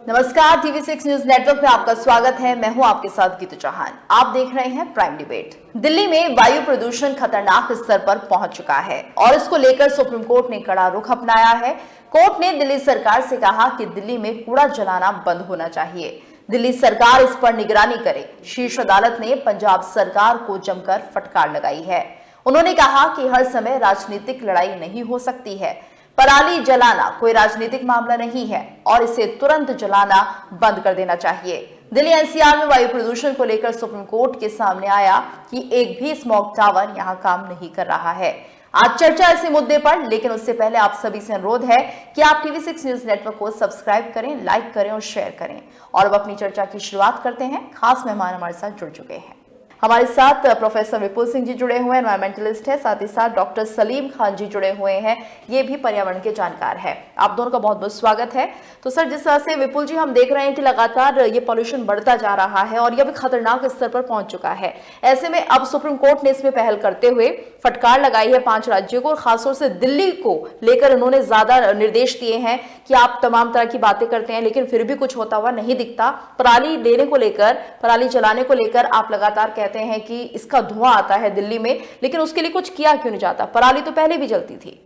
नमस्कार, TV6 news network में आपका स्वागत है। मैं हूं आपके साथ गीतू चौहान। आप देख रहे हैं प्राइम डिबेट। दिल्ली में वायु प्रदूषण खतरनाक स्तर पर पहुंच चुका है और इसको लेकर सुप्रीम कोर्ट ने कड़ा रुख अपनाया है। कोर्ट ने दिल्ली सरकार से कहा कि दिल्ली में कूड़ा जलाना बंद होना चाहिए। दिल्ली सरकार इस पर निगरानी करे। शीर्ष अदालत ने पंजाब सरकार को जमकर फटकार लगाई है। उन्होंने कहा कि हर समय राजनीतिक लड़ाई नहीं हो सकती है। पराली जलाना कोई राजनीतिक मामला नहीं है और इसे तुरंत जलाना बंद कर देना चाहिए। दिल्ली एनसीआर में वायु प्रदूषण को लेकर सुप्रीम कोर्ट के सामने आया कि एक भी स्मोक टावर यहां काम नहीं कर रहा है। आज चर्चा इसी मुद्दे पर, लेकिन उससे पहले आप सभी से अनुरोध है कि आप TV6 न्यूज नेटवर्क को सब्सक्राइब करें, लाइक करें और शेयर करें। और अब अपनी चर्चा की शुरुआत करते हैं। खास मेहमान हमारे साथ जुड़ चुके हैं। हमारे साथ प्रोफेसर विपुल सिंह जी जुड़े हुए हैं, एनवायरमेंटलिस्ट है। साथ ही साथ डॉक्टर सलीम खान जी जुड़े हुए हैं, ये भी पर्यावरण के जानकार है। आप दोनों का बहुत बहुत स्वागत है। तो सर, जिस तरह से विपुल जी हम देख रहे हैं कि लगातार ये पॉल्यूशन बढ़ता जा रहा है और यह भी खतरनाक स्तर पर पहुंच चुका है, ऐसे में अब सुप्रीम कोर्ट ने इसमें पहल करते हुए फटकार लगाई है 5 राज्यों को, और खासतौर से दिल्ली को लेकर उन्होंने ज्यादा निर्देश दिए हैं कि आप तमाम तरह की बातें करते हैं लेकिन फिर भी कुछ होता हुआ नहीं दिखता। पराली लेने को लेकर, पराली जलाने को लेकर आप लगातार कहते हैं कि इसका धुआं आता है दिल्ली में, लेकिन उसके लिए कुछ किया क्यों नहीं जाता? पराली तो पहले भी जलती थी।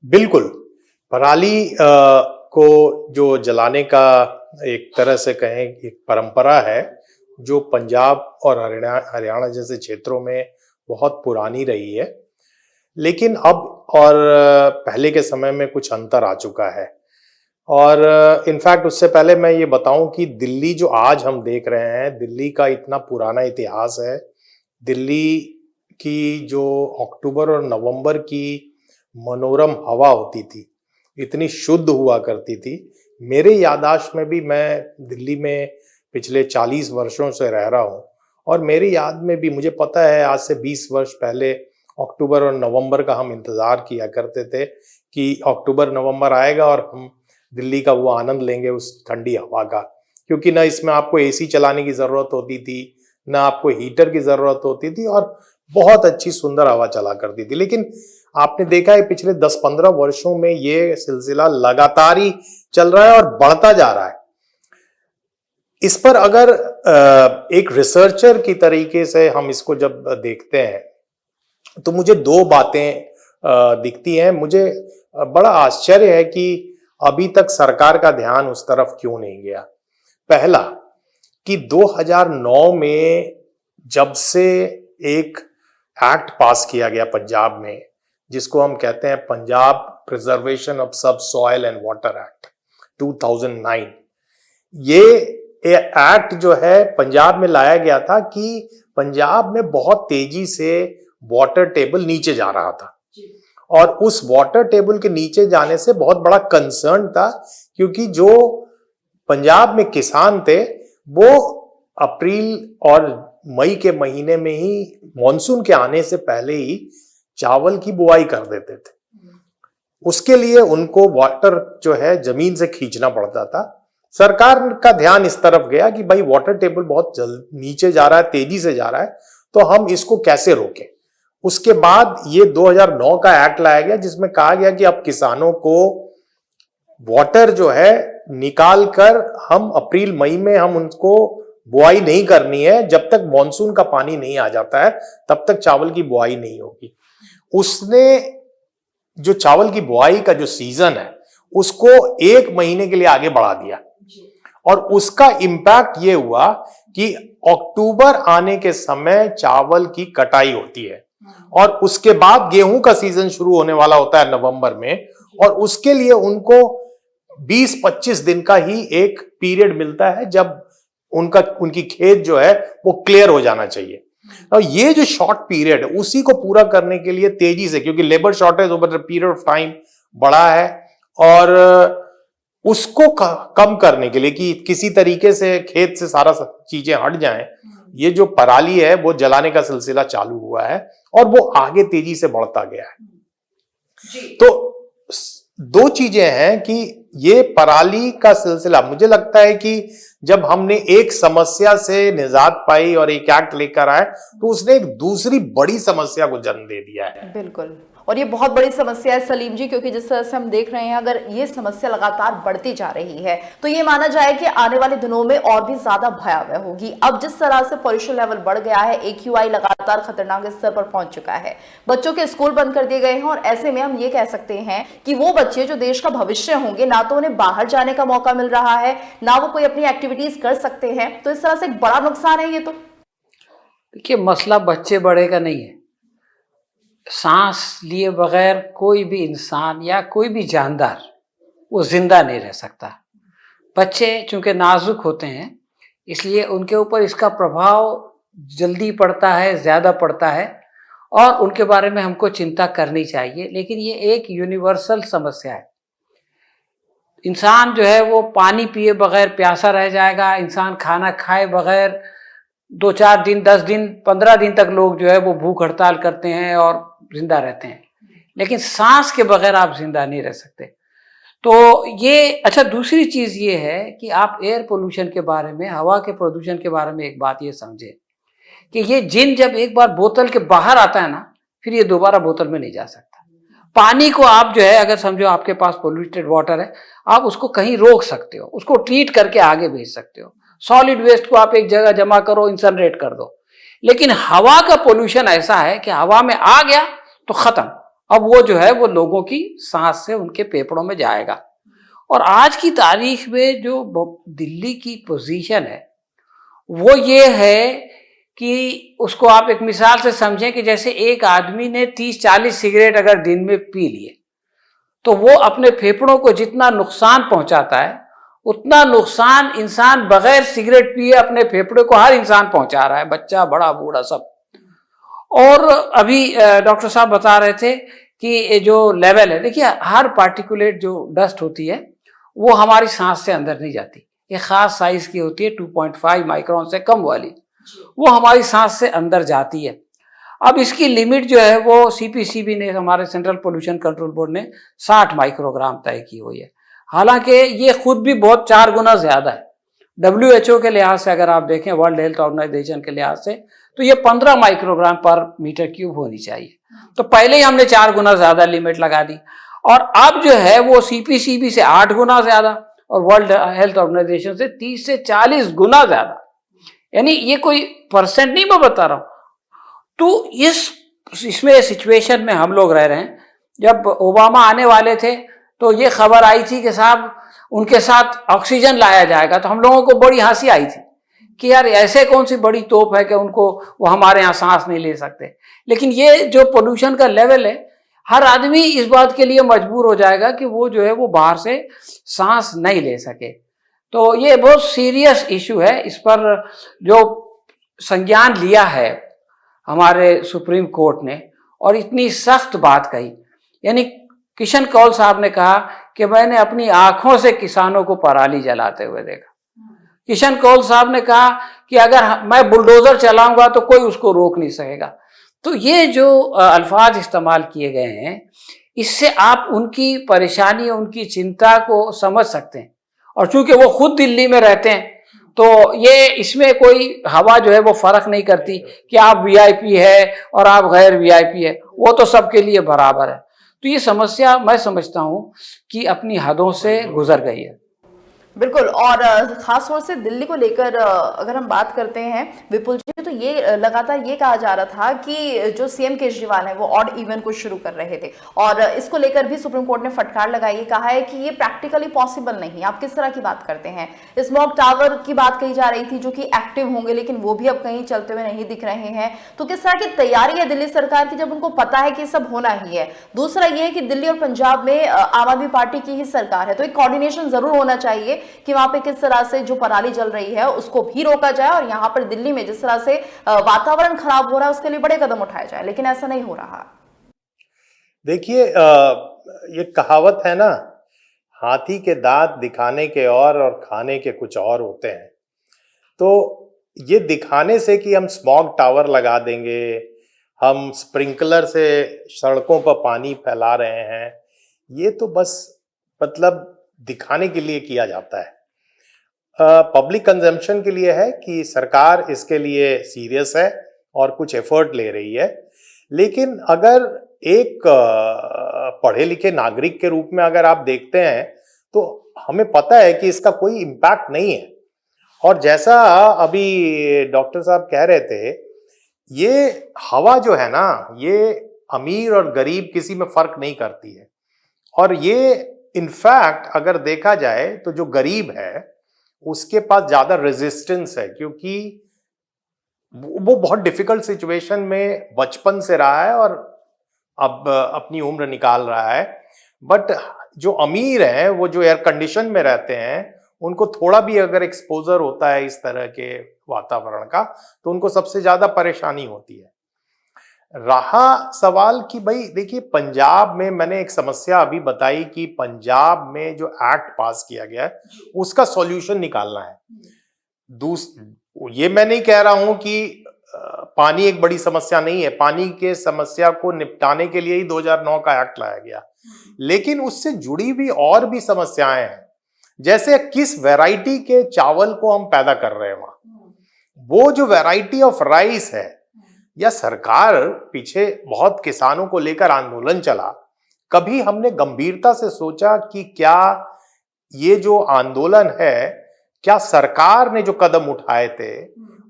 बिल्कुल, पराली को जो जलाने का एक तरह से कहें एक परंपरा है जो पंजाब और हरियाणा जैसे क्षेत्रों में बहुत पुरानी रही है, लेकिन अब और पहले के समय में कुछ अंतर आ चुका है। और इनफैक्ट उससे पहले मैं ये बताऊं कि दिल्ली जो आज हम देख रहे हैं, दिल्ली का इतना पुराना इतिहास है। दिल्ली की जो अक्टूबर और नवंबर की मनोरम हवा होती थी, इतनी शुद्ध हुआ करती थी। मेरे याददाश्त में भी, मैं दिल्ली में पिछले 40 वर्षों से रह रहा हूँ और मेरी याद में भी मुझे पता है आज से 20 वर्ष पहले अक्टूबर और नवंबर का हम इंतजार किया करते थे कि अक्टूबर नवंबर आएगा और हम दिल्ली का वो आनंद लेंगे उस ठंडी हवा का, क्योंकि ना इसमें आपको एसी चलाने की जरूरत होती थी, ना आपको हीटर की जरूरत होती थी और बहुत अच्छी सुंदर हवा चला करती थी। लेकिन आपने देखा है पिछले 10-15 वर्षों में ये सिलसिला लगातार ही चल रहा है और बढ़ता जा रहा है। इस पर अगर एक रिसर्चर की तरीके से हम इसको जब देखते हैं तो मुझे 2 बातें दिखती हैं। मुझे बड़ा आश्चर्य है कि अभी तक सरकार का ध्यान उस तरफ क्यों नहीं गया। पहला कि 2009 में जब से एक एक्ट पास किया गया पंजाब में, जिसको हम कहते हैं पंजाब प्रिजर्वेशन ऑफ सब सॉइल एंड वाटर एक्ट 2009, ये एक्ट जो है पंजाब में लाया गया था कि पंजाब में बहुत तेजी से वाटर टेबल नीचे जा रहा था और उस वाटर टेबल के नीचे जाने से बहुत बड़ा कंसर्न था, क्योंकि जो पंजाब में किसान थे वो अप्रैल और मई के महीने में ही, मॉनसून के आने से पहले ही चावल की बुआई कर देते थे। उसके लिए उनको वाटर जो है जमीन से खींचना पड़ता था। सरकार का ध्यान इस तरफ गया कि भाई वाटर टेबल बहुत नीचे जा रहा है, तेजी से जा रहा है, तो हम इसको कैसे रोकें। उसके बाद ये 2009 का एक्ट लाया गया जिसमें कहा गया कि अब किसानों को वाटर जो है निकाल कर हम अप्रैल मई में हम उनको बुआई नहीं करनी है, जब तक मॉनसून का पानी नहीं आ जाता है तब तक चावल की बुआई नहीं होगी। उसने जो चावल की बुआई का जो सीजन है उसको 1 महीने के लिए आगे बढ़ा दिया और उसका इंपैक्ट ये हुआ कि अक्टूबर आने के समय चावल की कटाई होती है और उसके बाद गेहूं का सीजन शुरू होने वाला होता है नवंबर में, और उसके लिए उनको 20-25 दिन का ही एक पीरियड मिलता है जब उनकी खेत जो है वो क्लियर हो जाना चाहिए। और ये जो शॉर्ट पीरियड है उसी को पूरा करने के लिए तेजी से, क्योंकि labour shortage over the period of time बढ़ा है, और उसको कम करने के लिए कि किसी तरीके से खेत से सारा चीजें हट जाएं, ये जो पराली है वो जलाने का सिलसिला चालू हुआ है और वो आगे तेजी से बढ़ता गया है। तो 2 चीजें हैं कि ये पराली का सिलसिला, मुझे लगता है कि जब हमने एक समस्या से निजात पाई और एक एक्ट लेकर आए तो उसने एक दूसरी बड़ी समस्या को जन्म दे दिया है। बिल्कुल। और ये बहुत बड़ी समस्या है सलीम जी, क्योंकि जिस तरह से हम देख रहे हैं, अगर ये समस्या लगातार बढ़ती जा रही है तो ये माना जाए कि आने वाले दिनों में और भी ज्यादा भयावह होगी। अब जिस तरह से पॉल्यूशन लेवल बढ़ गया है, AQI लगातार खतरनाक स्तर पर पहुंच चुका है, बच्चों के स्कूल बंद कर दिए गए हैं, और ऐसे में हम ये कह सकते हैं कि वो बच्चे जो देश का भविष्य होंगे, ना तो उन्हें बाहर जाने का मौका मिल रहा है, ना वो कोई अपनी एक्टिविटीज कर सकते हैं। तो इस तरह से एक बड़ा नुकसान है ये। तो देखिए, मसला बच्चे बड़े का नहीं है। सांस लिए बगैर कोई भी इंसान या कोई भी जानदार वो जिंदा नहीं रह सकता। बच्चे चूंकि नाजुक होते हैं, इसलिए उनके ऊपर इसका प्रभाव जल्दी पड़ता है, ज़्यादा पड़ता है, और उनके बारे में हमको चिंता करनी चाहिए। लेकिन ये एक यूनिवर्सल समस्या है। इंसान जो है वो पानी पिए बगैर प्यासा रह जाएगा। इंसान खाना खाए बगैर 2-4 दिन, 10 दिन, 15 दिन तक लोग जो है वो भूख हड़ताल करते हैं और जिंदा रहते हैं। लेकिन सांस के बगैर आप जिंदा नहीं रह सकते। तो ये अच्छा, दूसरी चीज़ ये है कि आप एयर पोल्यूशन के बारे में, हवा के प्रदूषण के बारे में एक बात ये समझें कि ये जिन जब एक बार बोतल के बाहर आता है ना, फिर ये दोबारा बोतल में नहीं जा सकता। पानी को आप जो है, अगर समझो आपके पास पोल्यूटेड वाटर है, आप उसको कहीं रोक सकते हो, उसको ट्रीट करके आगे भेज सकते हो। सॉलिड वेस्ट को आप एक जगह जमा करो, इंसनरेट कर दो। लेकिन हवा का पोल्यूशन ऐसा है कि हवा में आ गया तो खत्म। अब वो जो है वो लोगों की सांस से उनके फेफड़ों में जाएगा। और आज की तारीख में जो दिल्ली की पोजीशन है वो ये है कि उसको आप एक मिसाल से समझें कि जैसे एक आदमी ने 30-40 सिगरेट अगर दिन में पी लिए, तो वो अपने फेफड़ों को जितना नुकसान पहुंचाता है, उतना नुकसान इंसान बगैर सिगरेट पिए अपने फेफड़े को हर इंसान पहुंचा रहा है, बच्चा, बड़ा, बूढ़ा, सब। और अभी डॉक्टर साहब बता रहे थे कि जो लेवल है, देखिए हर पार्टिकुलेट जो डस्ट होती है वो हमारी सांस से अंदर नहीं जाती। ये खास साइज की होती है, 2.5 माइक्रोन से कम वाली, वो हमारी सांस से अंदर जाती है। अब इसकी लिमिट जो है वो CPCB ने, हमारे सेंट्रल पोल्यूशन कंट्रोल बोर्ड ने 60 माइक्रोग्राम तय की हुई है। हालांकि ये खुद भी बहुत 4 गुना ज्यादा है। WHO के लिहाज से अगर आप देखें, वर्ल्ड हेल्थ ऑर्गेनाइजेशन के लिहाज से, तो ये 15 माइक्रोग्राम पर मीटर क्यूब होनी चाहिए। तो पहले ही हमने 4 गुना ज्यादा लिमिट लगा दी, और अब जो है वो CPCB से 8 गुना ज्यादा और वर्ल्ड हेल्थ ऑर्गेनाइजेशन से 30 से 40 गुना ज्यादा। यानी ये कोई परसेंट नहीं मैं बता रहा हूं। तो इसमें सिचुएशन में हम लोग रह रहे हैं। जब ओबामा आने वाले थे तो ये खबर आई थी कि साहब उनके साथ ऑक्सीजन लाया जाएगा, तो हम लोगों को बड़ी हंसी आई थी कि यार ऐसे कौन सी बड़ी तोप है कि वो हमारे यहाँ सांस नहीं ले सकते। लेकिन ये जो पोल्यूशन का लेवल है, हर आदमी इस बात के लिए मजबूर हो जाएगा कि वो जो है वो बाहर से सांस नहीं ले सके। तो ये बहुत सीरियस इशू है। इस पर जो संज्ञान लिया है हमारे सुप्रीम कोर्ट ने, और इतनी सख्त बात कही, यानी किशन कौल साहब ने कहा कि मैंने अपनी आंखों से किसानों को पराली जलाते हुए देखा। किशन कौल साहब ने कहा कि अगर मैं बुलडोजर चलाऊंगा तो कोई उसको रोक नहीं सकेगा। तो ये जो अल्फाज इस्तेमाल किए गए हैं, इससे आप उनकी परेशानी, उनकी चिंता को समझ सकते हैं। और चूंकि वो खुद दिल्ली में रहते हैं, तो ये इसमें कोई हवा जो है वो फर्क नहीं करती कि आप VIP है और आप गैर VIP है, वो तो सबके लिए बराबर है। तो ये समस्या मैं समझता हूं कि अपनी हदों से गुजर गई है। बिल्कुल। और खास तौर से दिल्ली को लेकर अगर हम बात करते हैं विपुल जी, तो ये लगातार ये कहा जा रहा था कि जो CM केजरीवाल है वो ऑड इवन को शुरू कर रहे थे, और इसको लेकर भी सुप्रीम कोर्ट ने फटकार लगाई है, कहा है कि ये प्रैक्टिकली पॉसिबल नहीं। आप किस तरह की बात करते हैं? स्मॉग टावर की बात कही जा रही थी जो कि एक्टिव होंगे, लेकिन वो भी अब कहीं चलते हुए नहीं दिख रहे हैं। तो किस तरह की तैयारी है दिल्ली सरकार की, जब उनको पता है कि सब होना ही है? दूसरा ये है कि दिल्ली और पंजाब में आम आदमी पार्टी की ही सरकार है, तो एक कोऑर्डिनेशन जरूर होना चाहिए कि वहां पे किस तरह से जो पराली जल रही है उसको भी रोका जाए, और यहां पर दिल्ली में जिस तरह से वातावरण खराब हो रहा है उसके लिए बड़े कदम उठाए जाए, लेकिन ऐसा नहीं हो रहा। देखिए, ये कहावत है ना, हाथी के दांत दिखाने के और खाने के कुछ और होते हैं। तो ये दिखाने से कि हम स्मॉग टावर लगा देंगे, हम स्प्रिंकलर से सड़कों पर पानी फैला रहे हैं, ये तो बस मतलब दिखाने के लिए किया जाता है। पब्लिक कंजम्पशन के लिए है कि सरकार इसके लिए सीरियस है और कुछ एफर्ट ले रही है। लेकिन अगर एक पढ़े लिखे नागरिक के रूप में अगर आप देखते हैं तो हमें पता है कि इसका कोई इम्पैक्ट नहीं है। और जैसा अभी डॉक्टर साहब कह रहे थे, ये हवा जो है ना, ये अमीर और गरीब किसी में फर्क नहीं करती है। और ये इनफैक्ट अगर देखा जाए तो जो गरीब है उसके पास ज्यादा रेजिस्टेंस है, क्योंकि वो बहुत डिफिकल्ट सिचुएशन में बचपन से रहा है और अब अपनी उम्र निकाल रहा है। बट जो अमीर हैं, वो जो एयर कंडीशन में रहते हैं, उनको थोड़ा भी अगर एक्सपोजर होता है इस तरह के वातावरण का तो उनको सबसे ज्यादा परेशानी होती है। रहा सवाल कि भाई देखिए, पंजाब में मैंने एक समस्या अभी बताई कि पंजाब में जो एक्ट पास किया गया है उसका सॉल्यूशन निकालना है। ये मैं नहीं कह रहा हूं कि पानी एक बड़ी समस्या नहीं है, पानी के समस्या को निपटाने के लिए ही 2009 का एक्ट लाया गया, लेकिन उससे जुड़ी हुई और भी समस्याएं हैं। जैसे किस वैरायटी के चावल को हम पैदा कर रहे हैं वहां, वो जो वैरायटी ऑफ राइस है, या सरकार पीछे बहुत किसानों को लेकर आंदोलन चला, कभी हमने गंभीरता से सोचा कि क्या ये जो आंदोलन है, क्या सरकार ने जो कदम उठाए थे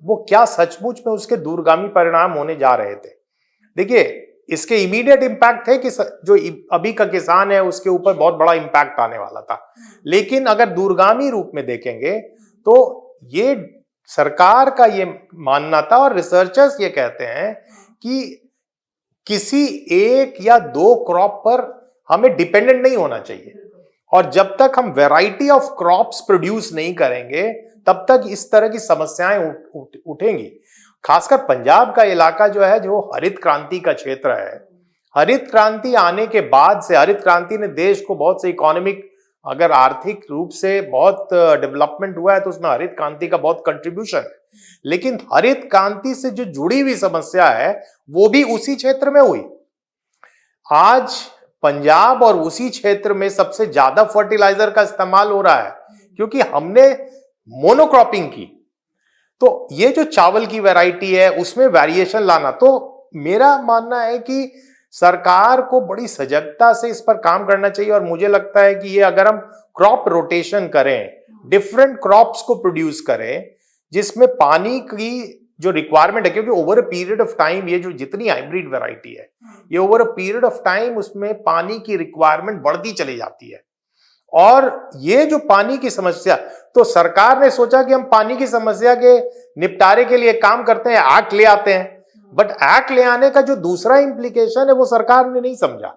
वो क्या सचमुच में उसके दूरगामी परिणाम होने जा रहे थे। देखिए, इसके इमीडिएट इम्पैक्ट थे कि जो अभी का किसान है उसके ऊपर बहुत बड़ा इम्पैक्ट आने वाला था, लेकिन अगर दूरगामी रूप में देखेंगे तो ये सरकार का ये मानना था, और रिसर्चर्स ये कहते हैं कि किसी एक या दो क्रॉप पर हमें डिपेंडेंट नहीं होना चाहिए, और जब तक हम वैरायटी ऑफ क्रॉप्स प्रोड्यूस नहीं करेंगे तब तक इस तरह की समस्याएं उठेंगी। खासकर पंजाब का इलाका जो है, जो हरित क्रांति का क्षेत्र है, हरित क्रांति आने के बाद से, हरित क्रांति ने देश को बहुत से इकोनॉमिक, अगर आर्थिक रूप से बहुत डेवलपमेंट हुआ है तो उसमें हरित क्रांति का बहुत कंट्रीब्यूशन है, लेकिन हरित क्रांति से जो जुड़ी हुई समस्या है वो भी उसी क्षेत्र में हुई। आज पंजाब और उसी क्षेत्र में सबसे ज्यादा फर्टिलाइजर का इस्तेमाल हो रहा है, क्योंकि हमने मोनोक्रॉपिंग की। तो ये जो चावल की वैरायटी है उसमें वेरिएशन लाना, तो मेरा मानना है कि सरकार को बड़ी सजगता से इस पर काम करना चाहिए। और मुझे लगता है कि ये अगर हम क्रॉप रोटेशन करें, डिफरेंट क्रॉप्स को प्रोड्यूस करें जिसमें पानी की जो रिक्वायरमेंट है, क्योंकि over a period of time ये जो जितनी हाइब्रिड वैरायटी है, ये over a period of time उसमें पानी की रिक्वायरमेंट बढ़ती चली जाती है। और ये जो पानी की समस्या, तो सरकार ने सोचा कि हम पानी की समस्या के निपटारे के लिए काम करते हैं, एक्ट ले आते हैं। बट एक्ट ले आने का जो दूसरा इंप्लीकेशन है वो सरकार ने नहीं समझा।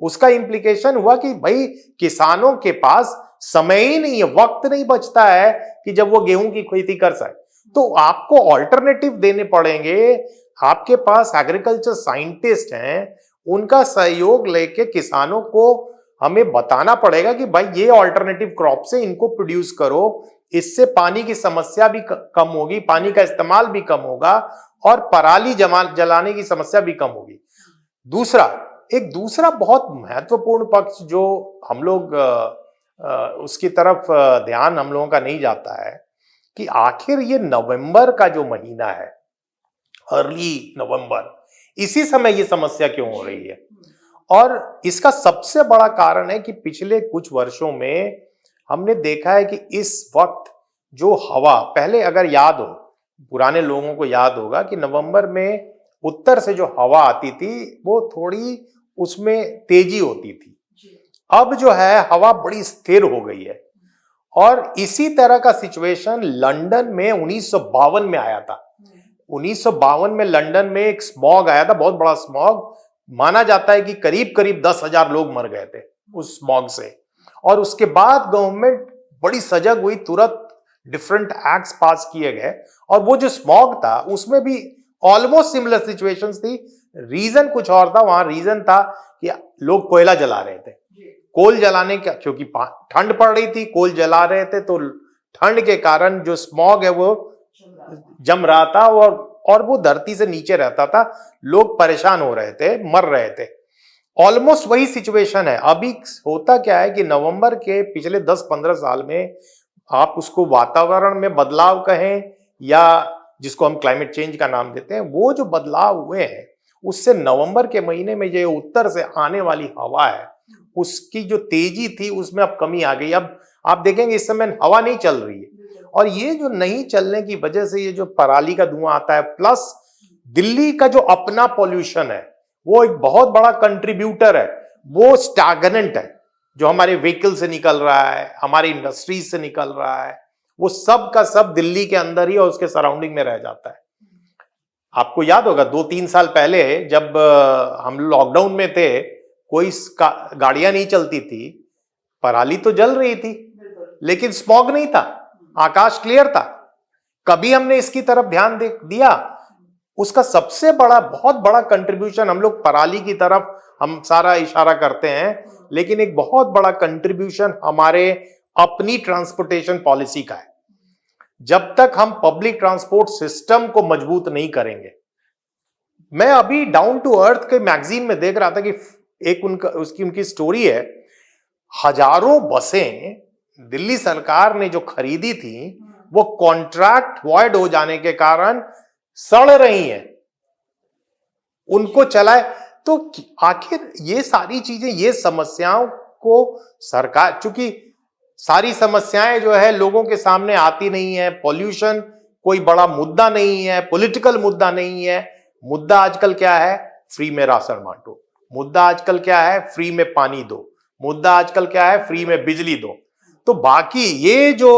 उसका इंप्लीकेशन हुआ कि भाई किसानों के पास समय ही नहीं है, वक्त नहीं बचता है कि जब वो गेहूं की खेती कर सके, तो आपको ऑल्टरनेटिव देने पड़ेंगे। आपके पास एग्रीकल्चर साइंटिस्ट हैं, उनका सहयोग लेके किसानों को हमें बताना पड़ेगा कि भाई ये ऑल्टरनेटिव क्रॉप से इनको प्रोड्यूस करो, इससे पानी की समस्या भी कम होगी, पानी का इस्तेमाल भी कम होगा और पराली जलाने की समस्या भी कम होगी। एक दूसरा बहुत महत्वपूर्ण पक्ष जो हम लोग उसकी तरफ ध्यान हम लोगों का नहीं जाता है कि आखिर ये नवंबर का जो महीना है, अर्ली नवंबर, इसी समय ये समस्या क्यों हो रही है। और इसका सबसे बड़ा कारण है कि पिछले कुछ वर्षों में हमने देखा है कि इस वक्त जो हवा, पहले अगर याद हो, पुराने लोगों को याद होगा कि नवंबर में उत्तर से जो हवा आती थी वो थोड़ी उसमें तेजी होती थी। अब जो है हवा बड़ी स्थिर हो गई है। और इसी तरह का सिचुएशन लंदन में 1952 में आया था। 1952 में लंदन में एक स्मॉग आया था, बहुत बड़ा स्मॉग। माना जाता है कि करीब करीब 10,000 लोग मर गए थे उस स्मॉग से। और उसके बाद गवर्नमेंट बड़ी सजग हुई, तुरंत डिफरेंट एक्ट्स पास किए गए। और वो जो स्मॉग था उसमें भी ऑलमोस्ट सिमिलर सिचुएशंस थी। रीजन कुछ और था, वहां रीजन था कि लोग कोयला जला रहे थे। कोल जलाने का, क्योंकि ठंड पड़ रही थी, कोल जला रहे थे, तो ठंड के कारण जो स्मॉग है वो जम रहा था और वो धरती से नीचे रहता था। लोग परेशान हो रहे थे, मर रहे थे। ऑलमोस्ट वही सिचुएशन है। अभी होता क्या है कि नवंबर के पिछले 10-15 साल में, आप उसको वातावरण में बदलाव कहें या जिसको हम क्लाइमेट चेंज का नाम देते हैं, वो जो बदलाव हुए हैं उससे नवंबर के महीने में ये उत्तर से आने वाली हवा है उसकी जो तेजी थी उसमें अब कमी आ गई। अब आप देखेंगे इस समय हवा नहीं चल रही है, और ये जो नहीं चलने की वजह से ये जो पराली का धुआं आता है, प्लस दिल्ली का जो अपना पॉल्यूशन है वो एक बहुत बड़ा कंट्रीब्यूटर है। वो स्टैग्नेंट है, जो हमारे व्हीकल से निकल रहा है, हमारी इंडस्ट्रीज से निकल रहा है, वो सब का सब दिल्ली के अंदर ही और उसके सराउंडिंग में रह जाता है। आपको याद होगा 2-3 साल पहले जब हम लॉकडाउन में थे, कोई गाड़ियां नहीं चलती थी, पराली तो जल रही थी लेकिन स्मॉग नहीं था, आकाश क्लियर था। कभी हमने इसकी तरफ ध्यान दिया? उसका सबसे बड़ा बहुत बड़ा कंट्रीब्यूशन, हम लोग पराली की तरफ हम सारा इशारा करते हैं, लेकिन एक बहुत बड़ा कंट्रीब्यूशन हमारे अपनी ट्रांसपोर्टेशन पॉलिसी का है। जब तक हम पब्लिक ट्रांसपोर्ट सिस्टम को मजबूत नहीं करेंगे, मैं अभी डाउन टू अर्थ के मैगजीन में देख रहा था कि एक उनकी स्टोरी है, हजारों बसें दिल्ली सरकार ने जो खरीदी थी वो कॉन्ट्रैक्ट वॉइड हो जाने के कारण सड़ रही हैं, उनको चलाए। तो आखिर ये सारी चीजें, ये समस्याओं को सरकार, चूंकि सारी समस्याएं जो है लोगों के सामने आती नहीं है, पॉल्यूशन कोई बड़ा मुद्दा नहीं है, पॉलिटिकल मुद्दा नहीं है। मुद्दा आजकल क्या है? फ्री में राशन बांटो। मुद्दा आजकल क्या है? फ्री में पानी दो। मुद्दा आजकल क्या है? फ्री में बिजली दो। तो बाकी ये जो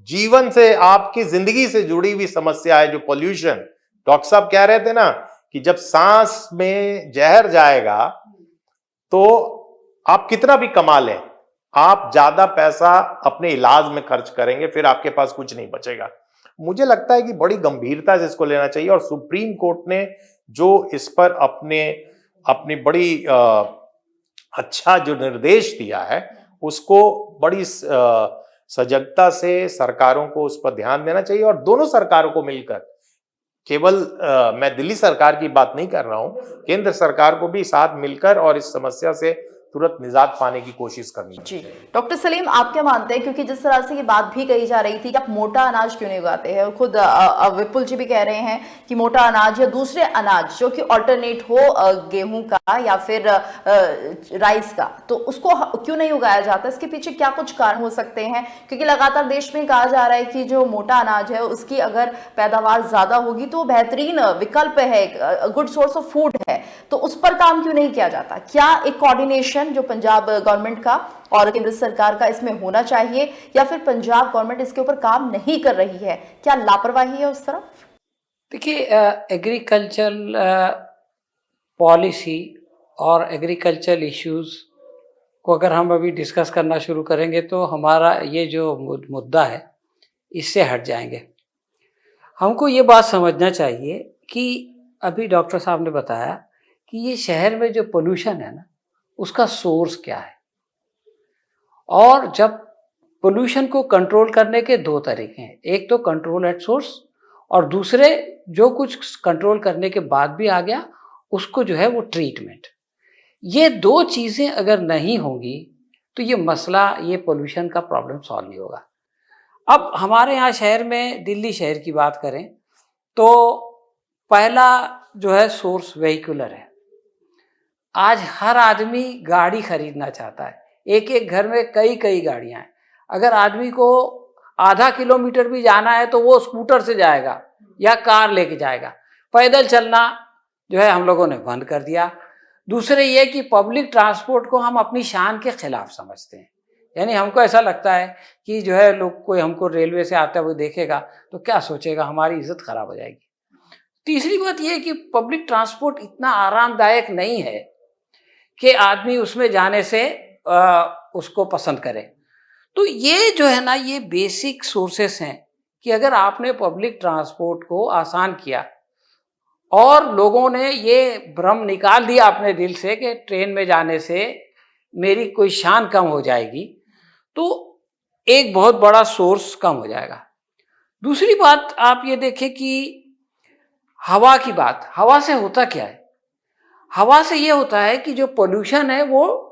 जीवन से, आपकी जिंदगी से जुड़ी हुई समस्या है, जो पॉल्यूशन, डॉक्टर साहब कह रहे थे ना कि जब सांस में जहर जाएगा तो आप कितना भी कमा लें, आप ज्यादा पैसा अपने इलाज में खर्च करेंगे, फिर आपके पास कुछ नहीं बचेगा। मुझे लगता है कि बड़ी गंभीरता से इसको लेना चाहिए, और सुप्रीम कोर्ट ने जो इस पर अपनी बड़ी अच्छा जो निर्देश दिया है, उसको बड़ी सजगता से सरकारों को उस पर ध्यान देना चाहिए, और दोनों सरकारों को मिलकर, केवल मैं दिल्ली सरकार की बात नहीं कर रहा हूं, केंद्र सरकार को भी साथ मिलकर और इस समस्या से तुरंत निजात पाने की कोशिश करनी जी। डॉक्टर सलीम, आप क्या मानते हैं, क्योंकि जिस तरह से ये बात भी कही जा रही थी कि आप मोटा अनाज क्यों नहीं उगाते हैं, और खुद विपुल जी भी कह रहे हैं कि मोटा अनाज या दूसरे अनाज जो कि ऑल्टरनेट हो गेहूं का या फिर राइस का, तो उसको क्यों नहीं उगाया जाता? इसके पीछे क्या कुछ कारण हो सकते हैं? क्योंकि लगातार देश में कहा जा रहा है कि जो मोटा अनाज है उसकी अगर पैदावार ज्यादा होगी तो बेहतरीन विकल्प है, गुड सोर्स ऑफ फूड है, तो उस पर काम क्यों नहीं किया जाता? क्या एक कोऑर्डिनेशन जो पंजाब गवर्नमेंट का और केंद्र सरकार का इसमें होना चाहिए, या फिर पंजाब गवर्नमेंट इसके ऊपर काम नहीं कर रही है? क्या लापरवाही है उस तरफ? देखिए, एग्रीकल्चरल पॉलिसी और एग्रीकल्चरल इश्यूज को अगर हम अभी डिस्कस करना शुरू करेंगे तो हमारा ये जो मुद्दा है इससे हट जाएंगे। हमको ये बात समझना चाहिए कि अभी डॉक्टर साहब ने बताया कि ये शहर में जो पोल्यूशन है ना, उसका सोर्स क्या है। और जब पोल्यूशन को कंट्रोल करने के दो तरीके हैं, एक तो कंट्रोल एट सोर्स, और दूसरे जो कुछ कंट्रोल करने के बाद भी आ गया उसको जो है वो ट्रीटमेंट। ये दो चीज़ें अगर नहीं होंगी तो ये मसला, ये पोल्यूशन का प्रॉब्लम सॉल्व नहीं होगा। अब हमारे यहाँ शहर में, दिल्ली शहर की बात करें तो पहला जो है सोर्स वेहिकुलर है। आज हर आदमी गाड़ी खरीदना चाहता है, एक एक घर में कई कई गाड़ियां हैं। अगर आदमी को आधा किलोमीटर भी जाना है तो वो स्कूटर से जाएगा या कार लेके जाएगा। पैदल चलना जो है हम लोगों ने बंद कर दिया। दूसरे ये कि पब्लिक ट्रांसपोर्ट को हम अपनी शान के खिलाफ समझते हैं, यानी हमको ऐसा लगता है कि जो है लोग, कोई हमको रेलवे से आता हुआ देखेगा तो क्या सोचेगा, हमारी इज्जत खराब हो जाएगी। तीसरी बात यह है कि पब्लिक ट्रांसपोर्ट इतना आरामदायक नहीं है कि आदमी उसमें जाने से उसको पसंद करे। तो ये जो है ना, ये बेसिक सोर्सेस हैं कि अगर आपने पब्लिक ट्रांसपोर्ट को आसान किया और लोगों ने ये भ्रम निकाल दिया अपने दिल से कि ट्रेन में जाने से मेरी कोई शान कम हो जाएगी, तो एक बहुत बड़ा सोर्स कम हो जाएगा। दूसरी बात आप ये देखें कि हवा की बात, हवा से होता क्या है? हवा से ये होता है कि जो पोल्यूशन है वो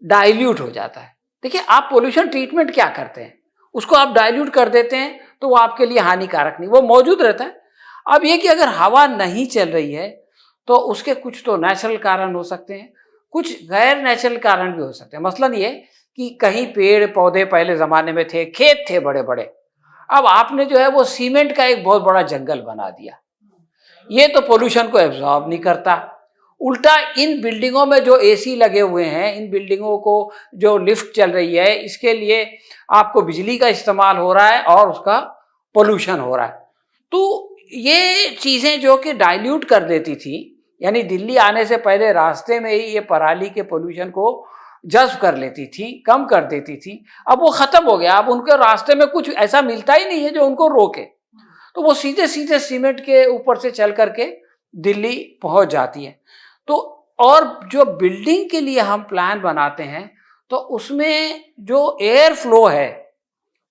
डाइल्यूट हो जाता है। देखिए, आप पोल्यूशन ट्रीटमेंट क्या करते हैं, उसको आप डाइल्यूट कर देते हैं तो वो आपके लिए हानिकारक नहीं, वो मौजूद रहता है। अब ये कि अगर हवा नहीं चल रही है तो उसके कुछ तो नेचुरल कारण हो सकते हैं, कुछ गैर नेचुरल कारण भी हो सकते हैं। मसलन ये कि कहीं पेड़ पौधे पहले ज़माने में थे, खेत थे बड़े बड़े, अब आपने जो है वो सीमेंट का एक बहुत बड़ा जंगल बना दिया। ये तो पोल्यूशन को एब्जॉर्ब नहीं करता। उल्टा इन बिल्डिंगों में जो एसी लगे हुए हैं, इन बिल्डिंगों को जो लिफ्ट चल रही है, इसके लिए आपको बिजली का इस्तेमाल हो रहा है और उसका पोल्यूशन हो रहा है। तो ये चीज़ें जो कि डाइल्यूट कर देती थी, यानी दिल्ली आने से पहले रास्ते में ही ये पराली के पोल्यूशन को जज्ब कर लेती थी, कम कर देती थी, अब वो ख़त्म हो गया। अब उनके रास्ते में कुछ ऐसा मिलता ही नहीं है जो उनको रोके, तो वो सीधे सीधे सीमेंट के ऊपर से चल करके दिल्ली पहुंच जाती है। तो और जो बिल्डिंग के लिए हम प्लान बनाते हैं तो उसमें जो एयर फ्लो है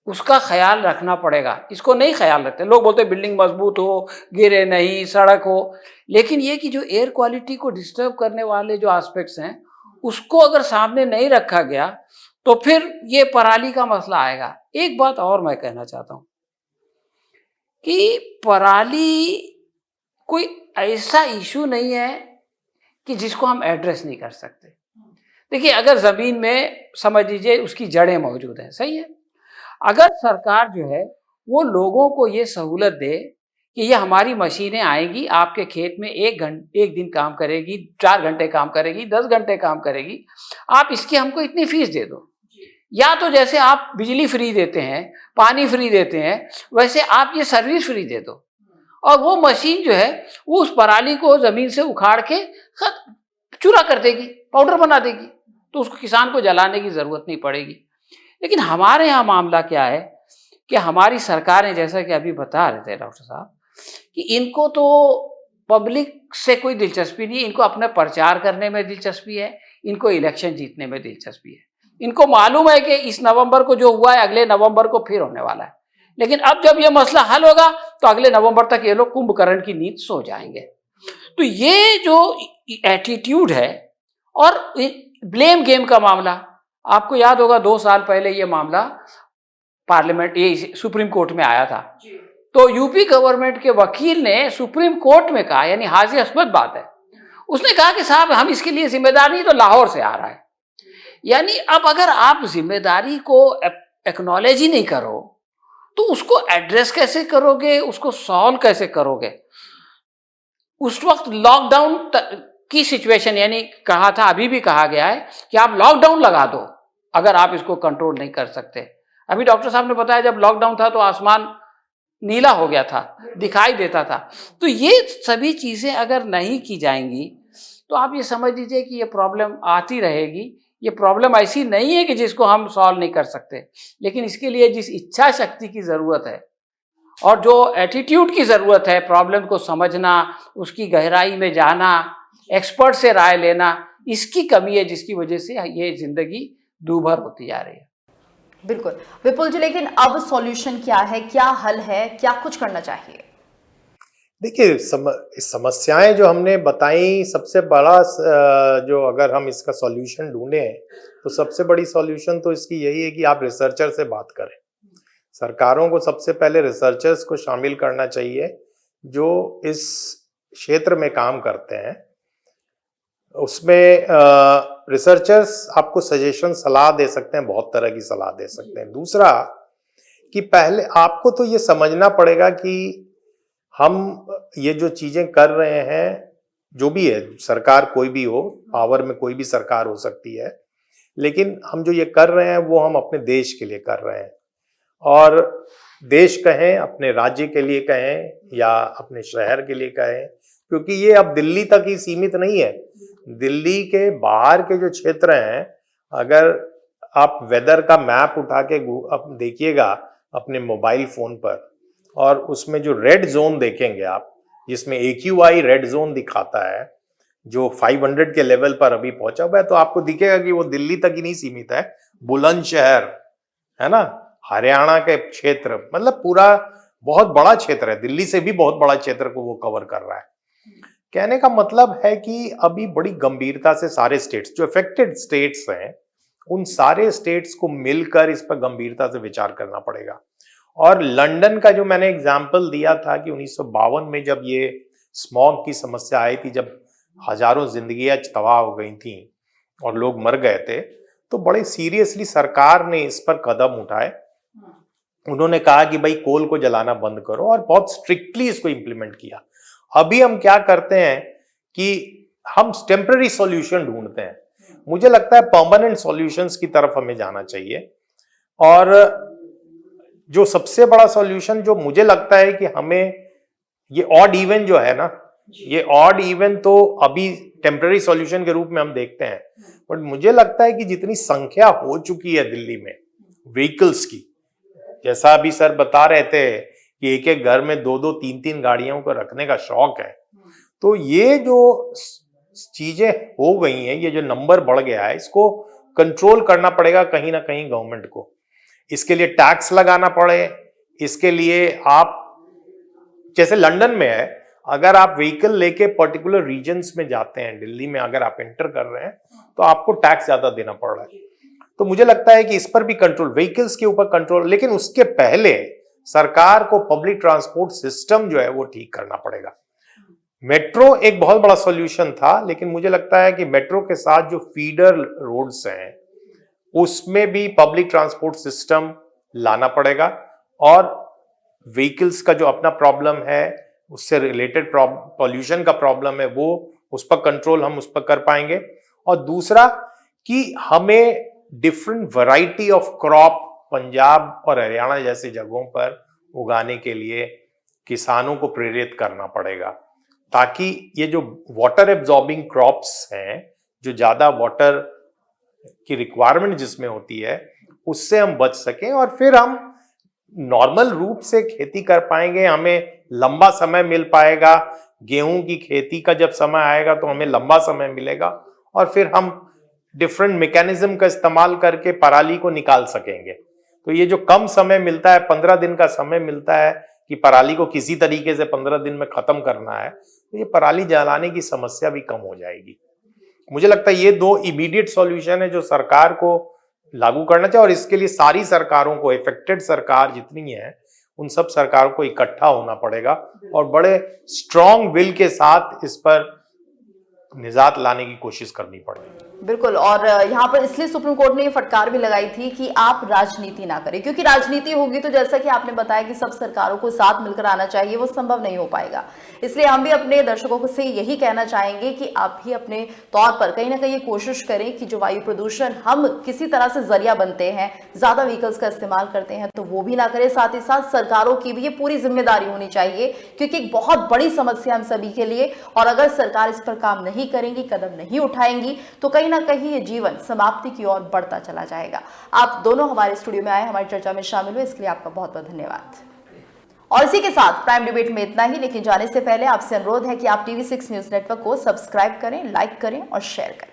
उसका ख्याल रखना पड़ेगा। इसको नहीं ख्याल रखते लोग, बोलते बिल्डिंग मजबूत हो, गिरे नहीं, सड़क हो, लेकिन ये कि जो एयर क्वालिटी को डिस्टर्ब करने वाले जो एस्पेक्ट्स हैं उसको अगर सामने नहीं रखा गया तो फिर ये पराली का मसला आएगा। एक बात और मैं कहना चाहता हूँ कि पराली कोई ऐसा इशू नहीं है कि जिसको हम एड्रेस नहीं कर सकते। देखिए, अगर ज़मीन में समझ लीजिए उसकी जड़ें मौजूद हैं, सही है, अगर सरकार जो है वो लोगों को ये सहूलत दे कि ये हमारी मशीनें आएंगी, आपके खेत में एक दिन काम करेगी, 4 घंटे काम करेगी, 10 घंटे काम करेगी, आप इसकी हमको इतनी फीस दे दो, या तो जैसे आप बिजली फ्री देते हैं, पानी फ्री देते हैं, वैसे आप ये सर्विस फ्री दे दो, और वो मशीन जो है वो उस पराली को ज़मीन से उखाड़ के चूरा कर देगी, पाउडर बना देगी, तो उसको किसान को जलाने की ज़रूरत नहीं पड़ेगी। लेकिन हमारे यहाँ मामला क्या है कि हमारी सरकारें, जैसा कि अभी बता रहे थे डॉक्टर साहब, कि इनको तो पब्लिक से कोई दिलचस्पी नहीं है, इनको अपने प्रचार करने में दिलचस्पी है, इनको इलेक्शन जीतने में दिलचस्पी है। इनको मालूम है कि इस नवंबर को जो हुआ है अगले नवंबर को फिर होने वाला है, लेकिन अब जब ये मसला हल होगा तो अगले नवंबर तक ये लोग कुंभकर्ण की नींद सो जाएंगे। तो ये जो एटीट्यूड है और ब्लेम गेम का मामला, आपको याद होगा 2 साल पहले ये मामला पार्लियामेंट, ये सुप्रीम कोर्ट में आया था, तो यूपी गवर्नमेंट के वकील ने सुप्रीम कोर्ट में कहा, यानी हास्यास्पद बात है, उसने कहा कि साहब हम इसके लिए जिम्मेदार नहीं, तो लाहौर से आ रहा है। यानी अब अगर आप जिम्मेदारी को एक्नॉलेज ही नहीं करो तो उसको एड्रेस कैसे करोगे, उसको सॉल्व कैसे करोगे। उस वक्त लॉकडाउन की सिचुएशन, यानी कहा था, अभी भी कहा गया है कि आप लॉकडाउन लगा दो अगर आप इसको कंट्रोल नहीं कर सकते। अभी डॉक्टर साहब ने बताया जब लॉकडाउन था तो आसमान नीला हो गया था, दिखाई देता था। तो ये सभी चीज़ें अगर नहीं की जाएंगी तो आप ये समझ लीजिए कि ये प्रॉब्लम आती रहेगी। ये प्रॉब्लम ऐसी नहीं है कि जिसको हम सॉल्व नहीं कर सकते, लेकिन इसके लिए जिस इच्छा शक्ति की ज़रूरत है और जो एटीट्यूड की ज़रूरत है, प्रॉब्लम को समझना, उसकी गहराई में जाना, एक्सपर्ट से राय लेना, इसकी कमी है जिसकी वजह से ये ज़िंदगी दूभर होती जा रही है। बिल्कुल विपुल जी, लेकिन अब सॉल्यूशन क्या है, क्या हल है, क्या कुछ करना चाहिए? देखिए, समस्याएं जो हमने बताई, सबसे बड़ा जो अगर हम इसका सॉल्यूशन ढूंढे तो सबसे बड़ी सॉल्यूशन तो इसकी यही है कि आप रिसर्चर से बात करें। सरकारों को सबसे पहले रिसर्चर्स को शामिल करना चाहिए जो इस क्षेत्र में काम करते हैं। उसमें रिसर्चर्स आपको सजेशन, सलाह दे सकते हैं, बहुत तरह की सलाह दे सकते हैं। दूसरा कि पहले आपको तो ये समझना पड़ेगा कि हम ये जो चीजें कर रहे हैं, जो भी है, सरकार कोई भी हो, पावर में कोई भी सरकार हो सकती है, लेकिन हम जो ये कर रहे हैं वो हम अपने देश के लिए कर रहे हैं। और देश कहें, अपने राज्य के लिए कहें या अपने शहर के लिए कहें, क्योंकि ये अब दिल्ली तक ही सीमित नहीं है। दिल्ली के बाहर के जो क्षेत्र हैं, अगर आप वेदर का मैप उठा के देखिएगा अपने मोबाइल फोन पर, और उसमें जो रेड जोन देखेंगे आप, जिसमें AQI रेड जोन दिखाता है, जो 500 के लेवल पर अभी पहुंचा हुआ है, तो आपको दिखेगा कि वो दिल्ली तक ही नहीं सीमित है। बुलंदशहर है ना, हरियाणा के क्षेत्र, मतलब पूरा बहुत बड़ा क्षेत्र है, दिल्ली से भी बहुत बड़ा क्षेत्र को वो कवर कर रहा है। कहने का मतलब है कि अभी बड़ी गंभीरता से सारे स्टेट्स, जो अफेक्टेड स्टेट्स हैं, उन सारे स्टेट्स को मिलकर इस पर गंभीरता से विचार करना पड़ेगा। और लंदन का जो मैंने एग्जाम्पल दिया था कि 1952 में जब ये स्मॉग की समस्या आई थी, जब हजारों जिंदगियां तबाह हो गई थी और लोग मर गए थे, तो बड़े सीरियसली सरकार ने इस पर कदम उठाए। उन्होंने कहा कि भाई कोल को जलाना बंद करो और बहुत स्ट्रिक्टली इसको इंप्लीमेंट किया। अभी हम क्या करते हैं कि हम टेम्पररी सॉल्यूशन ढूंढते हैं। मुझे लगता है परमानेंट सॉल्यूशंस की तरफ हमें जाना चाहिए। और जो सबसे बड़ा सॉल्यूशन जो मुझे लगता है कि हमें ये ऑड इवन जो है ना, ये ऑड इवन तो अभी टेम्पररी सॉल्यूशन के रूप में हम देखते हैं, बट मुझे लगता है कि जितनी संख्या हो चुकी है दिल्ली में व्हीकल्स की, जैसा अभी सर बता रहे थे कि एक एक घर में 2-2, 3-3 गाड़ियों को रखने का शौक है, तो ये जो चीजें हो गई हैं, ये जो नंबर बढ़ गया है, इसको कंट्रोल करना पड़ेगा कहीं ना कहीं गवर्नमेंट को। इसके लिए टैक्स लगाना पड़े, इसके लिए आप जैसे लंदन में है, अगर आप व्हीकल लेके पर्टिकुलर रीजन्स में जाते हैं, दिल्ली में अगर आप एंटर कर रहे हैं तो आपको टैक्स ज्यादा देना पड़ रहा है। तो मुझे लगता है कि इस पर भी कंट्रोल, व्हीकल्स के ऊपर कंट्रोल, लेकिन उसके पहले सरकार को पब्लिक ट्रांसपोर्ट सिस्टम जो है वो ठीक करना पड़ेगा। मेट्रो एक बहुत बड़ा सॉल्यूशन था, लेकिन मुझे लगता है कि मेट्रो के साथ जो फीडर रोड्स हैं उसमें भी पब्लिक ट्रांसपोर्ट सिस्टम लाना पड़ेगा, और व्हीकल्स का जो अपना प्रॉब्लम है, उससे रिलेटेड पॉल्यूशन का प्रॉब्लम है, वो उस पर कंट्रोल हम उस पर कर पाएंगे। और दूसरा कि हमें different variety of crop Punjab और हरियाणा जैसी जगहों पर उगाने के लिए किसानों को प्रेरित करना पड़ेगा, ताकि ये जो वाटर एब्जॉर्बिंग क्रॉप्स हैं, जो ज्यादा वाटर की रिक्वायरमेंट जिसमें होती है, उससे हम बच सकें और फिर हम नॉर्मल रूप से खेती कर पाएंगे। हमें लंबा समय मिल पाएगा, गेहूं की खेती का जब समय आएगा तो हमें लंबा समय मिलेगा, और फिर हम डिफरेंट मैकेनिज्म का इस्तेमाल करके पराली को निकाल सकेंगे। तो ये जो कम समय मिलता है, 15 दिन का समय मिलता है कि पराली को किसी तरीके से 15 दिन में खत्म करना है, तो ये पराली जलाने की समस्या भी कम हो जाएगी। मुझे लगता है ये 2 इमीडिएट सॉल्यूशन है जो सरकार को लागू करना चाहिए, और इसके लिए सारी सरकारों को, इफेक्टेड सरकार जितनी है, उन सब सरकारों को इकट्ठा होना पड़ेगा और बड़े स्ट्रॉन्ग विल के साथ इस पर निजात लाने की कोशिश करनी पड़ेगी। बिल्कुल, और यहाँ पर इसलिए सुप्रीम कोर्ट ने ये फटकार भी लगाई थी कि आप राजनीति ना करें, क्योंकि राजनीति होगी तो जैसा कि आपने बताया कि सब सरकारों को साथ मिलकर आना चाहिए, वो संभव नहीं हो पाएगा। इसलिए हम भी अपने दर्शकों से यही कहना चाहेंगे कि आप भी अपने तौर पर कहीं ना कहीं कोशिश करें कि जो वायु प्रदूषण हम किसी तरह से जरिया बनते हैं, ज्यादा व्हीकल्स का इस्तेमाल करते हैं, तो वो भी ना करें। साथ ही साथ सरकारों की भी ये पूरी जिम्मेदारी होनी चाहिए, क्योंकि एक बहुत बड़ी समस्या हम सभी के लिए, और अगर सरकार इस पर काम नहीं करेंगी, कदम नहीं उठाएंगी, तो कहीं ना कहीं ये जीवन समाप्ति की ओर बढ़ता चला जाएगा। आप दोनों हमारे स्टूडियो में आए, हमारी चर्चा में शामिल हुए, इसके लिए आपका बहुत बहुत धन्यवाद। और इसी के साथ प्राइम डिबेट में इतना ही, लेकिन जाने से पहले आपसे अनुरोध है कि आप TV6 न्यूज नेटवर्क को सब्सक्राइब करें, लाइक करें और शेयर करें।